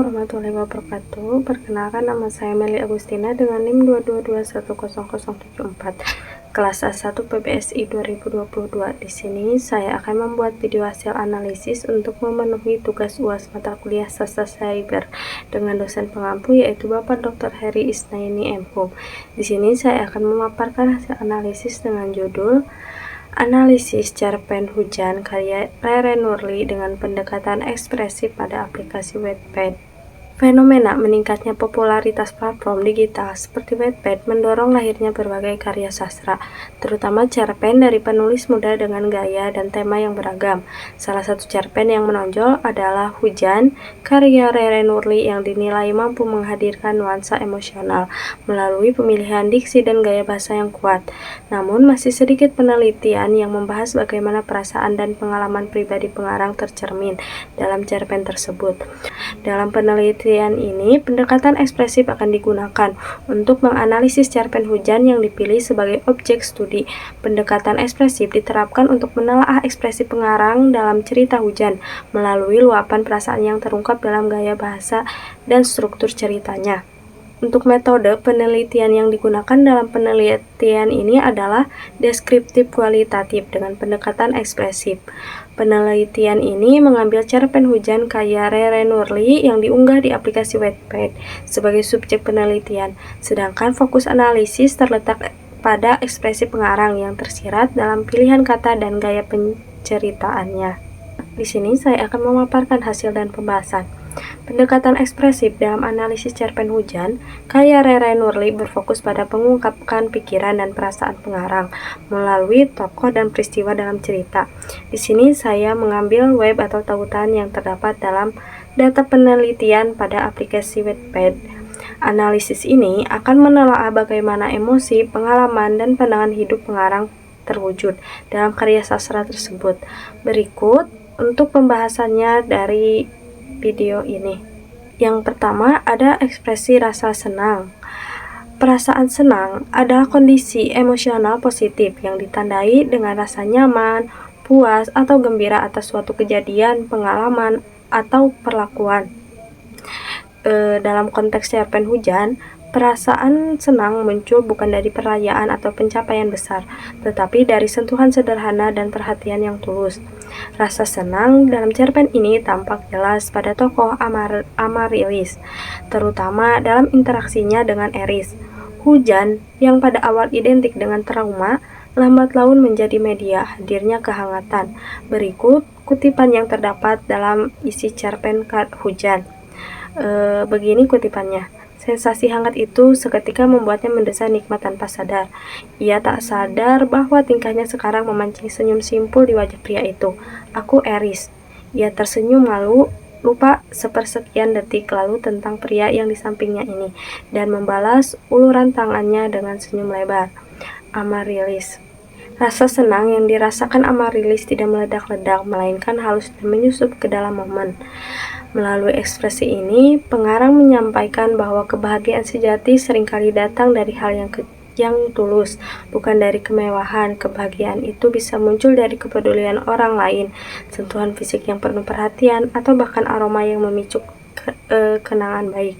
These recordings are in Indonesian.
warahmatullahi wabarakatuh. Perkenalkan, nama saya Meli Agustina dengan NIM 222100074, kelas A1 PBSI 2022. Di sini saya akan membuat video hasil analisis untuk memenuhi tugas UAS mata kuliah Sastra Cyber dengan dosen pengampu yaitu Bapak Dr. Heri Isnaini MHum. Di sini saya akan memaparkan hasil analisis dengan judul Analisis cerpen hujan karya Rere Nurli dengan pendekatan ekspresif pada aplikasi Wattpad. Fenomena meningkatnya popularitas platform digital seperti Wattpad mendorong lahirnya berbagai karya sastra, terutama cerpen dari penulis muda dengan gaya dan tema yang beragam. Salah satu cerpen yang menonjol adalah Hujan, karya Rere Nurli yang dinilai mampu menghadirkan nuansa emosional melalui pemilihan diksi dan gaya bahasa yang kuat. Namun, masih sedikit penelitian yang membahas bagaimana perasaan dan pengalaman pribadi pengarang tercermin dalam cerpen tersebut. Dalam penelitian ini, pendekatan ekspresif akan digunakan untuk menganalisis cerpen hujan yang dipilih sebagai objek studi. Pendekatan ekspresif diterapkan untuk menelaah ekspresi pengarang dalam cerita hujan melalui luapan perasaan yang terungkap dalam gaya bahasa dan struktur ceritanya. Untuk metode penelitian yang digunakan dalam penelitian ini adalah deskriptif kualitatif dengan pendekatan ekspresif. Penelitian ini mengambil cerpen hujan karya Rere Nurli yang diunggah di aplikasi Wattpad sebagai subjek penelitian, sedangkan fokus analisis terletak pada ekspresi pengarang yang tersirat dalam pilihan kata dan gaya penceritaannya. Di sini saya akan memaparkan hasil dan pembahasan. Pendekatan ekspresif dalam analisis cerpen hujan karya Rere Nurli berfokus pada mengungkapkan pikiran dan perasaan pengarang melalui tokoh dan peristiwa dalam cerita. Di sini saya mengambil web atau tautan yang terdapat dalam data penelitian pada aplikasi Wattpad. Analisis ini akan menelaah bagaimana emosi, pengalaman, dan pandangan hidup pengarang terwujud dalam karya sastra tersebut. Berikut untuk pembahasannya dari video ini. Yang pertama ada ekspresi rasa senang. Perasaan senang adalah kondisi emosional positif yang ditandai dengan rasa nyaman, puas, atau gembira atas suatu kejadian, pengalaman, atau perlakuan. Dalam konteks cerpen hujan, perasaan senang muncul bukan dari perayaan atau pencapaian besar, tetapi dari sentuhan sederhana dan perhatian yang tulus. Rasa senang dalam cerpen ini tampak jelas pada tokoh Amarilis, terutama dalam interaksinya dengan Eris. Hujan yang pada awal identik dengan trauma, lambat laun menjadi media hadirnya kehangatan. Berikut kutipan yang terdapat dalam isi cerpen hujan. Begini kutipannya. Sensasi hangat itu seketika membuatnya mendesah nikmat tanpa sadar. Ia tak sadar bahwa tingkahnya sekarang memancing senyum simpul di wajah pria itu. Aku Eris. Ia tersenyum lalu lupa sepersekian detik lalu tentang pria yang di sampingnya ini dan membalas uluran tangannya dengan senyum lebar. Amarilis. Rasa senang yang dirasakan Amarilis tidak meledak-ledak, melainkan halus dan menyusup ke dalam momen. Melalui ekspresi ini, pengarang menyampaikan bahwa kebahagiaan sejati seringkali datang dari hal yang tulus, bukan dari kemewahan. Kebahagiaan itu bisa muncul dari kepedulian orang lain, sentuhan fisik yang penuh perhatian, atau bahkan aroma yang memicu kenangan baik.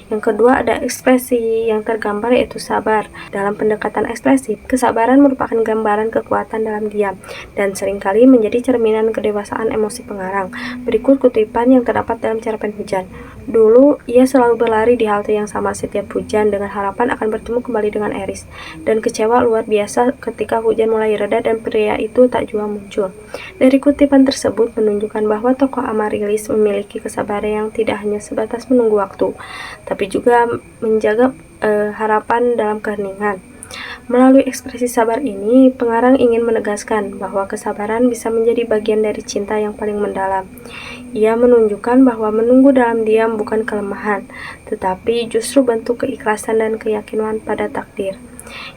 Yang kedua ada ekspresi yang tergambar yaitu sabar. Dalam pendekatan ekspresif, kesabaran merupakan gambaran kekuatan dalam diam dan seringkali menjadi cerminan kedewasaan emosi pengarang. Berikut kutipan yang terdapat dalam cerpen hujan. Dulu, ia selalu berlari di halte yang sama setiap hujan dengan harapan akan bertemu kembali dengan Eris, dan kecewa luar biasa ketika hujan mulai reda dan pria itu tak jua muncul. Dari kutipan tersebut menunjukkan bahwa tokoh Amarilis memiliki kesabaran yang tidak hanya sebatas menunggu waktu, tapi juga menjaga harapan dalam keheningan. Melalui ekspresi sabar ini, pengarang ingin menegaskan bahwa kesabaran bisa menjadi bagian dari cinta yang paling mendalam. Ia menunjukkan bahwa menunggu dalam diam bukan kelemahan, tetapi justru bentuk keikhlasan dan keyakinan pada takdir.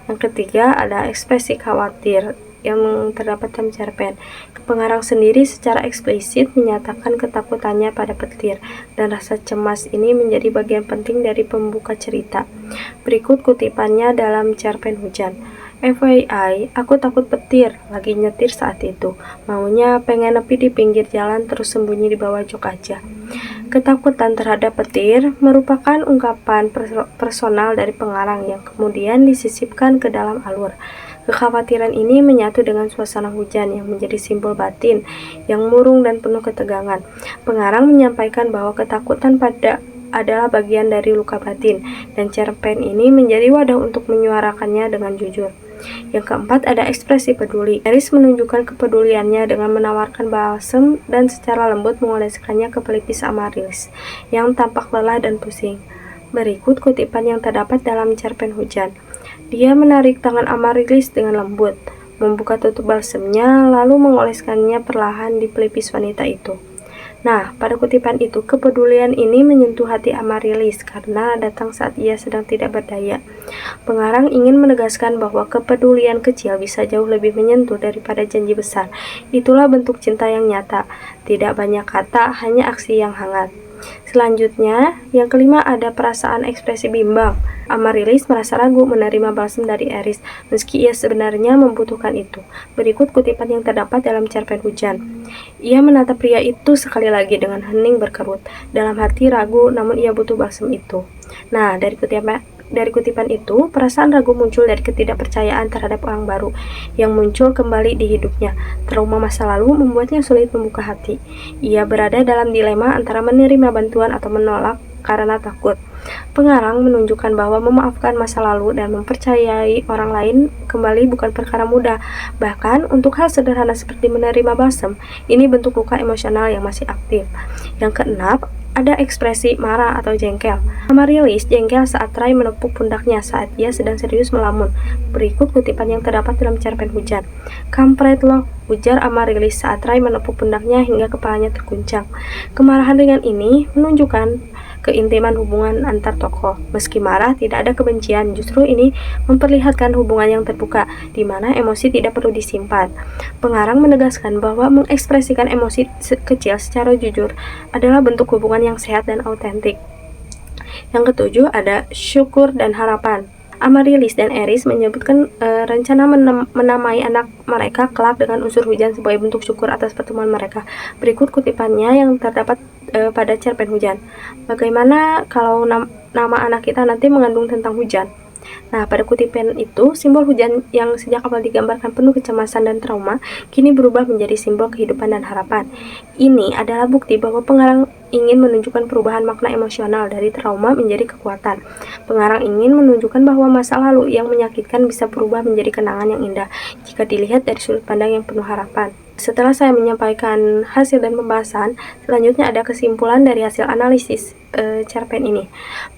Yang ketiga ada ekspresi khawatir yang terdapat dalam cerpen. Pengarang sendiri secara eksplisit menyatakan ketakutannya pada petir, dan rasa cemas ini menjadi bagian penting dari pembuka cerita. Berikut kutipannya dalam cerpen hujan. FYI, aku takut petir, lagi nyetir saat itu. Maunya pengen nepi di pinggir jalan terus sembunyi di bawah jok aja. Ketakutan terhadap petir merupakan ungkapan personal dari pengarang yang kemudian disisipkan ke dalam alur. Kekhawatiran ini menyatu dengan suasana hujan yang menjadi simbol batin yang murung dan penuh ketegangan. Pengarang menyampaikan bahwa ketakutan adalah bagian dari luka batin, dan cerpen ini menjadi wadah untuk menyuarakannya dengan jujur. Yang keempat, ada ekspresi peduli. Eris menunjukkan kepeduliannya dengan menawarkan balsem dan secara lembut mengoleskannya ke pelipis Amaryllis yang tampak lelah dan pusing. Berikut kutipan yang terdapat dalam cerpen hujan. Dia menarik tangan Amaryllis dengan lembut, membuka tutup balsemnya, lalu mengoleskannya perlahan di pelipis wanita itu. Nah, pada kutipan itu, kepedulian ini menyentuh hati Amaryllis karena datang saat ia sedang tidak berdaya. Pengarang ingin menegaskan bahwa kepedulian kecil bisa jauh lebih menyentuh daripada janji besar. Itulah bentuk cinta yang nyata, tidak banyak kata, hanya aksi yang hangat. Selanjutnya, yang kelima ada perasaan ekspresi bimbang. Amaryllis merasa ragu menerima balsam dari Eris, meski ia sebenarnya membutuhkan itu. Berikut kutipan yang terdapat dalam cerpen hujan. Ia menatap pria itu sekali lagi dengan hening berkerut. Dalam hati ragu, namun ia butuh balsam itu. Nah, dari kutipan itu, perasaan ragu muncul dari ketidakpercayaan terhadap orang baru yang muncul kembali di hidupnya. Trauma masa lalu membuatnya sulit membuka hati. Ia berada dalam dilema antara menerima bantuan atau menolak karena takut. Pengarang menunjukkan bahwa memaafkan masa lalu dan mempercayai orang lain kembali bukan perkara mudah. Bahkan untuk hal sederhana seperti menerima balsam, ini bentuk luka emosional yang masih aktif. Yang keenam, ada ekspresi marah atau jengkel. Amaryllis jengkel saat Ray menepuk pundaknya saat ia sedang serius melamun. Berikut kutipan yang terdapat dalam cerpen hujan. "Kampret loh," ujar Amaryllis saat Ray menepuk pundaknya hingga kepalanya terguncang. Kemarahan ringan ini menunjukkan keintiman hubungan antar tokoh. Meski marah, tidak ada kebencian. Justru ini memperlihatkan hubungan yang terbuka, di mana emosi tidak perlu disimpan. Pengarang menegaskan bahwa mengekspresikan emosi kecil secara jujur adalah bentuk hubungan yang sehat dan autentik. Yang ketujuh ada syukur dan harapan. Amaryllis dan Eris menyebutkan rencana menamai anak mereka kelak dengan unsur hujan sebagai bentuk syukur atas pertemuan mereka. Berikut kutipannya yang terdapat pada cerpen hujan. Bagaimana kalau nama anak kita nanti mengandung tentang hujan? Nah, pada kutipan itu, simbol hujan yang sejak awal digambarkan penuh kecemasan dan trauma, kini berubah menjadi simbol kehidupan dan harapan. Ini adalah bukti bahwa pengarang ingin menunjukkan perubahan makna emosional dari trauma menjadi kekuatan. Pengarang ingin menunjukkan bahwa masa lalu yang menyakitkan bisa berubah menjadi kenangan yang indah jika dilihat dari sudut pandang yang penuh harapan. Setelah saya menyampaikan hasil dan pembahasan, selanjutnya ada kesimpulan dari hasil analisis cerpen ini.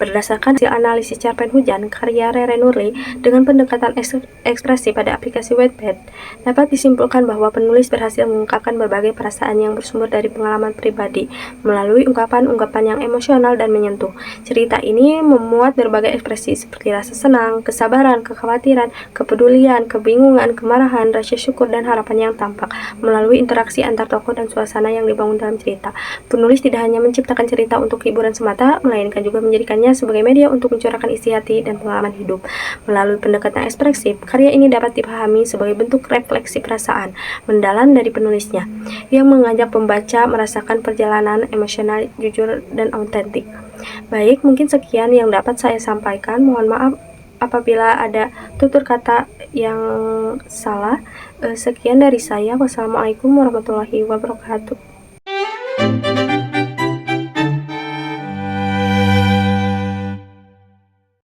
Berdasarkan hasil analisis cerpen hujan karya Rere Nurli dengan pendekatan ekspresi pada aplikasi Wattpad, dapat disimpulkan bahwa penulis berhasil mengungkapkan berbagai perasaan yang bersumber dari pengalaman pribadi melalui ungkapan-ungkapan yang emosional dan menyentuh. Cerita ini memuat berbagai ekspresi seperti rasa senang, kesabaran, kekhawatiran, kepedulian, kebingungan, kemarahan, rasa syukur, dan harapan yang tampak melalui interaksi antar tokoh dan suasana yang dibangun dalam cerita. Penulis tidak hanya menciptakan cerita untuk hiburan semata, melainkan juga menjadikannya sebagai media untuk mencurahkan isi hati dan pengalaman hidup. Melalui pendekatan ekspresif, karya ini dapat dipahami sebagai bentuk refleksi perasaan mendalam dari penulisnya, yang mengajak pembaca merasakan perjalanan emosional jujur dan autentik. Baik, mungkin sekian yang dapat saya sampaikan. Mohon maaf apabila ada tutur kata yang salah. Sekian dari saya. Wassalamualaikum warahmatullahi wabarakatuh.